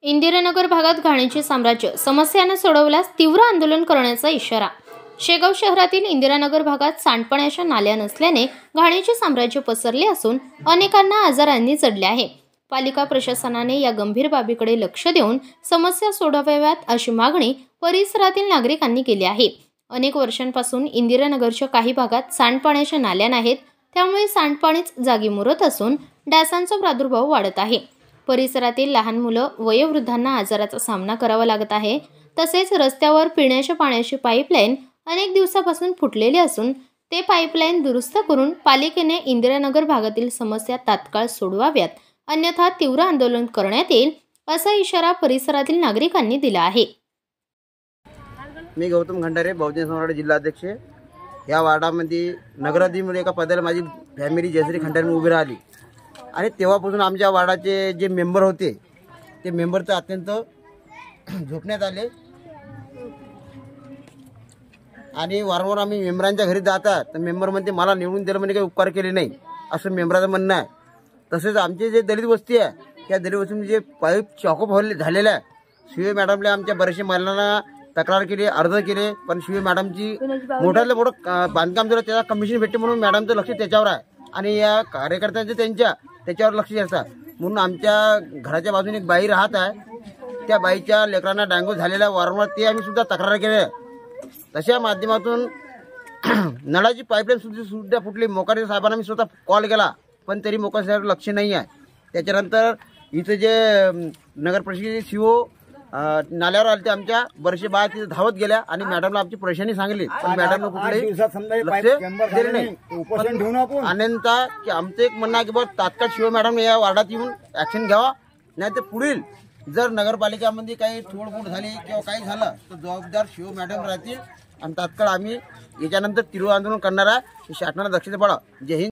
इंदिरानगर भागात घाणीचे साम्राज्य, समस्या न सोडवल्यास तीव्र आंदोलन करण्याचा इशारा। शेगाव शहरातील इंदिरानगर भागात सांडपाण्याच्या नाल्या नसल्याने घाणीचे साम्राज्य पसरले असून अनेकांना आजारांनी जडले आहे। पालिका प्रशासनाने या गंभीर बाबीकडे लक्ष देऊन समस्या सोडवाव्यात अशी मागणी परिसरातील नागरिकांनी केली आहे। अनेक वर्षांपासून इंदिरानगरच्या काही भागात सांडपाण्याच्या नाल्या नाहीत, त्यामुळे सांडपाणीच जागी मुरत असून डासांचा प्रादुर्भाव वाढत आहे। परिसरातील लहान मुलं, वयोवृद्धांना आजाराचा सामना करावा लागत आहे। तसेच रस्त्यावर पिण्याच्या पाण्याची पाईपलाईन अनेक दिवसापासून फुटलेली असून ते पाईपलाईन दुरुस्त करून पालिकेने इंदिरानगर भागातील समस्या तात्काळ सोडवाव्यात, अन्यथा तीव्र आंदोलन करण्यात येईल असा इशारा परिसरातील नागरिकांनी दिला आहे। मी गौतम खंडारे, बहुजन समाज जिल्हाध्यक्ष। या वार्डामध्ये नगराधीशमध्ये एका पदाला माझी फॅमिली जयश्री खंडारे उभी राहिली आणि तेव्हापासून आमच्या वार्डाचे जे मेंबर होते ते मेंबर तर अत्यंत झोपण्यात आले आणि वारंवार आम्ही मेंबरांच्या घरी जातात तर मेंबर म्हणते मला निवडून दिलं म्हणजे काही उपकार केले नाही असं मेंबराचं म्हणणं आहे। तसेच आमचे जे दलित वस्ती आहे त्या दलित वस्तीमध्ये जे पाईप चॉकअप झालेलं आहे, शिवे मॅडमला आमच्या बरेचशे महिलांना तक्रार केली, अर्ज केले, पण शिवे मॅडमची मोठ्यातलं मोठं बांधकाम जर त्याला कमिशन भेटते म्हणून मॅडमचं लक्ष त्याच्यावर आहे आणि या कार्यकर्त्यांचं त्याच्यावर लक्ष असतं। म्हणून आमच्या घराच्या बाजूने एक बाई राहत आहे, त्या बाईच्या लेकरांना डेंग्यू झालेला वारंवार ते आम्ही सुद्धा तक्रार केल्या। तशा माध्यमातून नळाची पाईपलाईन सुद्धा फुटली। मोकाटे साहेबांना मी स्वतः कॉल केला पण तरी मोकाटे साहेब लक्ष नाही आहे। त्याच्यानंतर इथं जे नगर परिषदेचे सीओ नाल्यावर आले ते आमच्या बरेचसे बाया तिथे धावत गेल्या आणि मॅडमला आमची परेशानी सांगली, पण मॅडमनं कुठलेही लक्ष दिले नाही। अनंता की आमचं एक म्हणणं आहे की बाबा तात्काळ शिव मॅडम या वार्डात येऊन ऍक्शन घ्यावा, नाही तर पुढील जर नगरपालिकामध्ये काही तोडफोड झाली किंवा काही झालं तर जबाबदार शिव मॅडम राहतील आणि तात्काळ आम्ही याच्यानंतर तीव्र आंदोलन करणार आहे। शासनाला दक्षता पडा। जय हिंद।